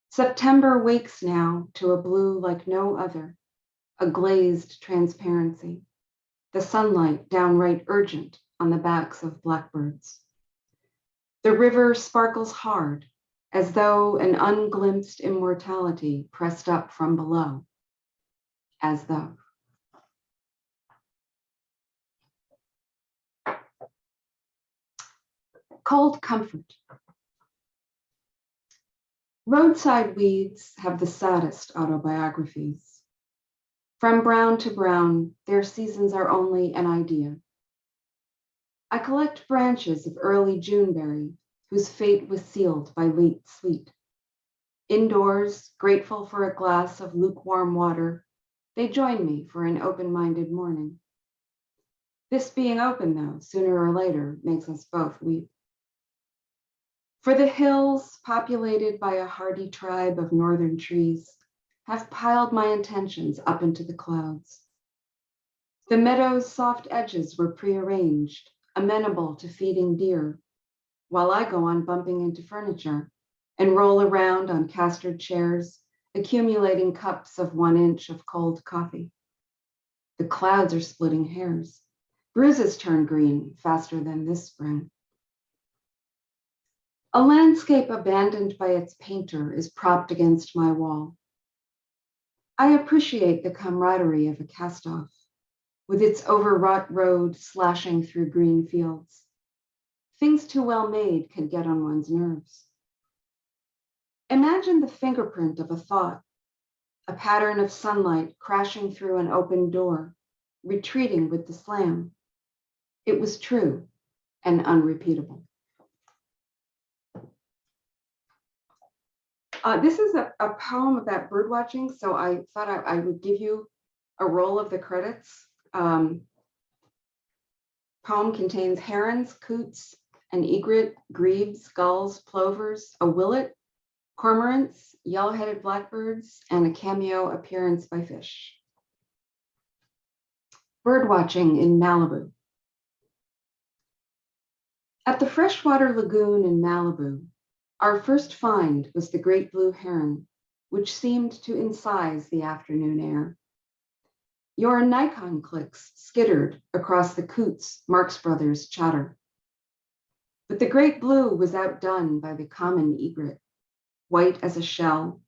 September wakes now to a blue like no other, a glazed transparency, the sunlight downright urgent on the backs of blackbirds. The river sparkles hard, as though an unglimpsed immortality pressed up from below, as though. Cold comfort. Roadside weeds have the saddest autobiographies. From brown to brown, their seasons are only an idea. I collect branches of early Juneberry, whose fate was sealed by late sleet. Indoors, grateful for a glass of lukewarm water, they join me for an open-minded morning. This being open, though, sooner or later, makes us both weep. For the hills, populated by a hardy tribe of northern trees, have piled my intentions up into the clouds. The meadow's soft edges were prearranged, amenable to feeding deer, while I go on bumping into furniture and roll around on castored chairs, accumulating cups of 1 inch of cold coffee. The clouds are splitting hairs. Bruises turn green faster than this spring. A landscape abandoned by its painter is propped against my wall. I appreciate the camaraderie of a cast-off, with its overwrought road slashing through green fields. Things too well made can get on one's nerves. Imagine the fingerprint of a thought, a pattern of sunlight crashing through an open door, retreating with the slam. It was true and unrepeatable. This is a poem about bird watching, so I thought I would give you a roll of the credits. Poem contains herons, coots, an egret, grebes, gulls, plovers, a willet, cormorants, yellow-headed blackbirds, and a cameo appearance by fish. Bird watching in Malibu. At the freshwater lagoon in Malibu, our first find was the great blue heron, which seemed to incise the afternoon air. Your Nikon clicks skittered across the Coots Marx Brothers chatter. But the great blue was outdone by the common egret, white as a shell,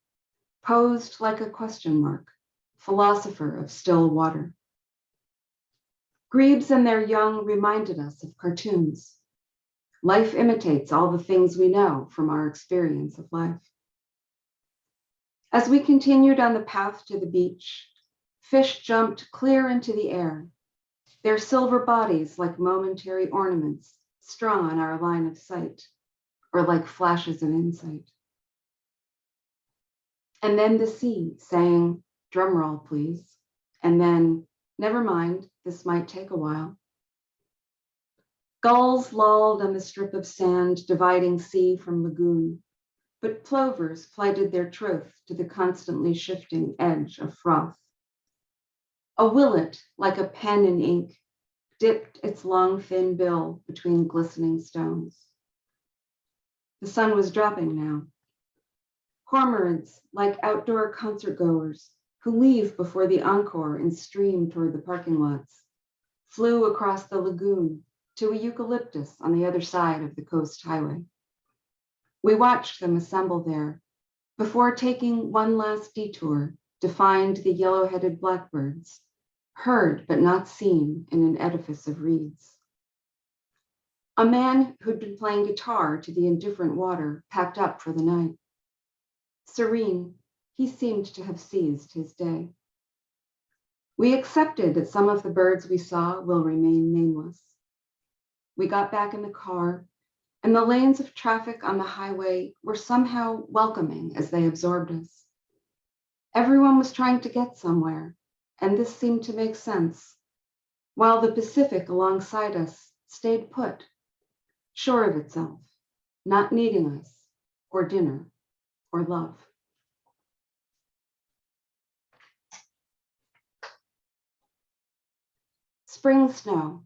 posed like a question mark, philosopher of still water. Grebes and their young reminded us of cartoons. Life imitates all the things we know from our experience of life. As we continued on the path to the beach, fish jumped clear into the air, their silver bodies like momentary ornaments strung on our line of sight, or like flashes of insight. And then the sea saying, "Drum roll, please," and then, "Never mind, this might take a while." Gulls lolled on the strip of sand dividing sea from lagoon, but plovers plighted their troth to the constantly shifting edge of froth. A willet, like a pen in ink, dipped its long, thin bill between glistening stones. The sun was dropping now. Cormorants, like outdoor concert goers who leave before the encore and stream toward the parking lots, flew across the lagoon to a eucalyptus on the other side of the coast highway. We watched them assemble there before taking one last detour to find the yellow-headed blackbirds, heard but not seen in an edifice of reeds. A man who'd been playing guitar to the indifferent water packed up for the night. Serene, he seemed to have seized his day. We accepted that some of the birds we saw will remain nameless. We got back in the car, and the lanes of traffic on the highway were somehow welcoming as they absorbed us. Everyone was trying to get somewhere, and this seemed to make sense, while the Pacific alongside us stayed put, sure of itself, not needing us, or dinner, or love. Spring snow.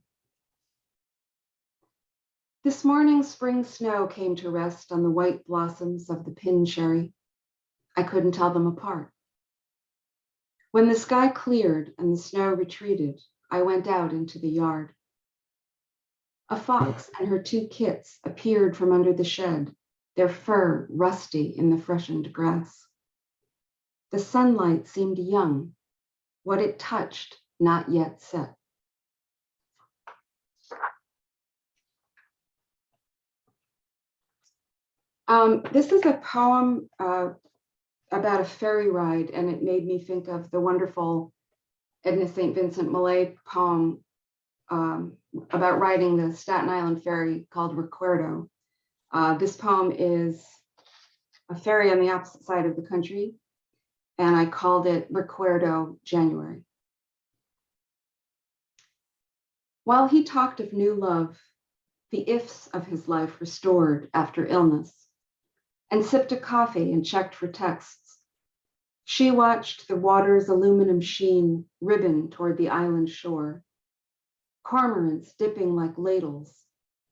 This morning, spring snow came to rest on the white blossoms of the pin cherry. I couldn't tell them apart. When the sky cleared and the snow retreated, I went out into the yard. A fox and her two kits appeared from under the shed, their fur rusty in the freshened grass. The sunlight seemed young, what it touched not yet set. This is a poem about a ferry ride, and it made me think of the wonderful Edna St. Vincent Millay poem about riding the Staten Island ferry called Recuerdo. This poem is a ferry on the opposite side of the country, and I called it Recuerdo January. While he talked of new love, the ifs of his life restored after illness, and sipped a coffee and checked for texts, she watched the water's aluminum sheen ribbon toward the island shore, cormorants dipping like ladles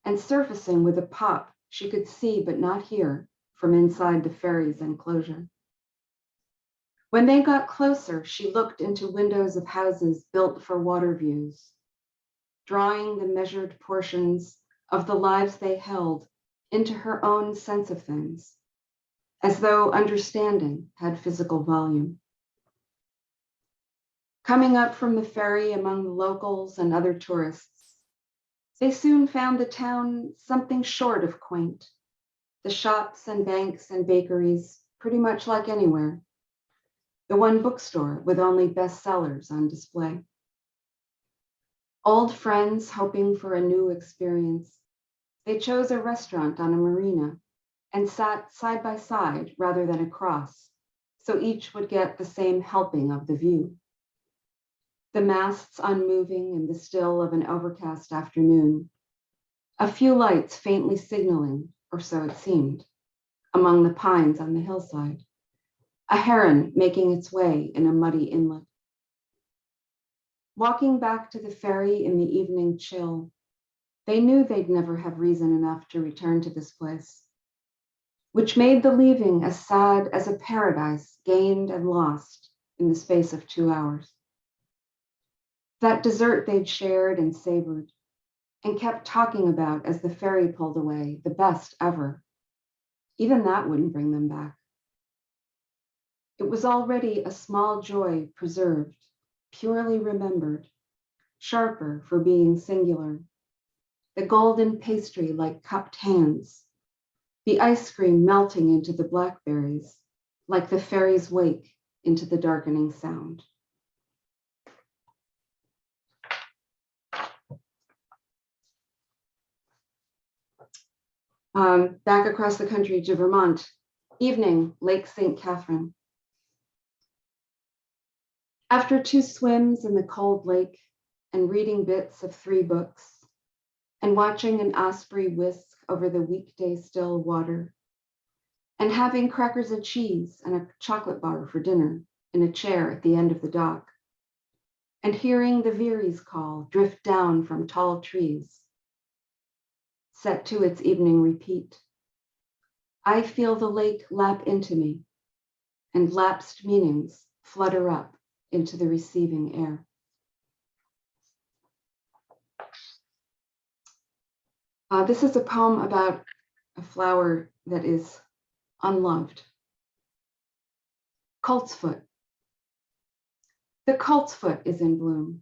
and surfacing with a pop she could see but not hear from inside the ferry's enclosure. When they got closer, she looked into windows of houses built for water views, drawing the measured portions of the lives they held into her own sense of things, as though understanding had physical volume. Coming up from the ferry among the locals and other tourists, they soon found the town something short of quaint, the shops and banks and bakeries pretty much like anywhere, the one bookstore with only bestsellers on display. Old friends hoping for a new experience, they chose a restaurant on a marina and sat side by side rather than across, so each would get the same helping of the view. The masts unmoving in the still of an overcast afternoon, a few lights faintly signaling, or so it seemed, among the pines on the hillside, a heron making its way in a muddy inlet. Walking back to the ferry in the evening chill, they knew they'd never have reason enough to return to this place, which made the leaving as sad as a paradise gained and lost in the space of 2 hours. that dessert they'd shared and savored and kept talking about as the ferry pulled away, the best ever. Even that wouldn't bring them back. It was already a small joy preserved, purely remembered, sharper for being singular. The golden pastry like cupped hands, the ice cream melting into the blackberries, like the ferry's wake into the darkening sound. Back across the country to Vermont, evening, Lake St. Catherine. After 2 swims in the cold lake and reading bits of 3 books and watching an osprey whisk over the weekday still water and having crackers and cheese and a chocolate bar for dinner in a chair at the end of the dock and hearing the veeries call drift down from tall trees, set to its evening repeat, I feel the lake lap into me and lapsed meanings flutter up into the receiving air. This is a poem about a flower that is unloved. Coltsfoot. The coltsfoot is in bloom,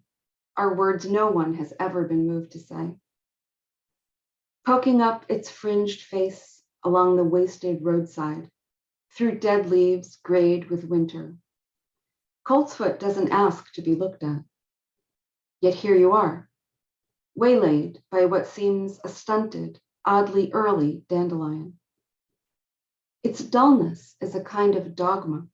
are words no one has ever been moved to say. Poking up its fringed face along the wasted roadside, through dead leaves grayed with winter. Coltsfoot doesn't ask to be looked at. Yet here you are, waylaid by what seems a stunted, oddly early dandelion. Its dullness is a kind of dogma.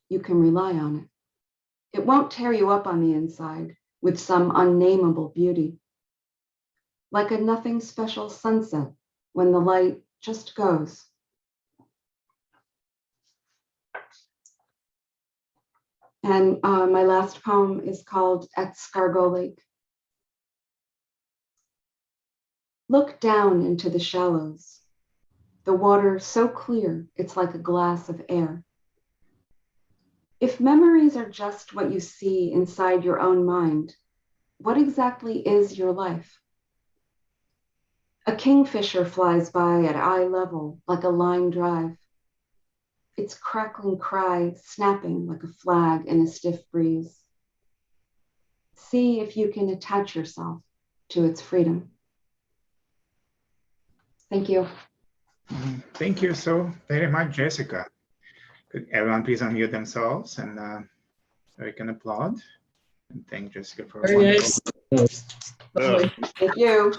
You can rely on it. It won't tear you up on the inside with some unnameable beauty. Like a nothing special sunset when the light just goes. And my last poem is called At Scargo Lake. Look down into the shallows. The water so clear, it's like a glass of air. If memories are just what you see inside your own mind, what exactly is your life? A kingfisher flies by at eye level like a line drive. Its crackling cry snapping like a flag in a stiff breeze. See if you can attach yourself to its freedom. Thank you. Thank you so very much, Jessica. Could everyone please unmute themselves and so we can applaud and thank Jessica for a Very wonderful. Thank you.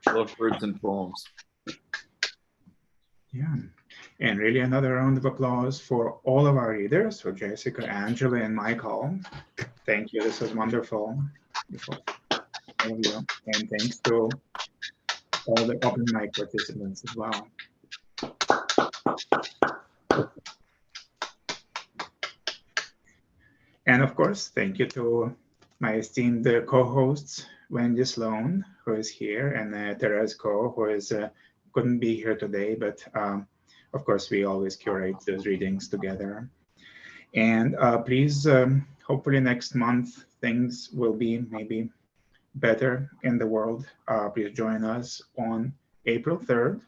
Love words and poems. Yeah, and really another round of applause for all of our readers, for Jessica, Angela, and Michael. Thank you. This was wonderful. All of you. And thanks to all the open mic participants as well. And of course, thank you to my esteemed co-hosts, Wendy Sloan, who is here, and Therese Ko, who is couldn't be here today, but of course, we always curate those readings together. And please, hopefully next month, things will be maybe better in the world. Please join us on April 3rd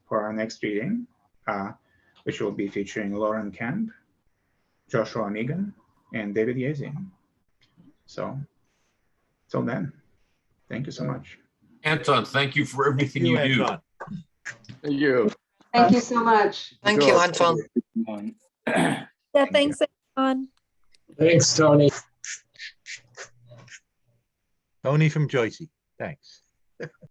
for our next reading, which will be featuring Lauren Camp, Joshua Megan, and David Yazi. So, till then, thank you so much. Anton, thank you for everything you do. Thank you. Thank you so much. Thank you, Anton. Yeah, thanks, Anton. Thanks, Tony. Tony from Jersey. Thanks.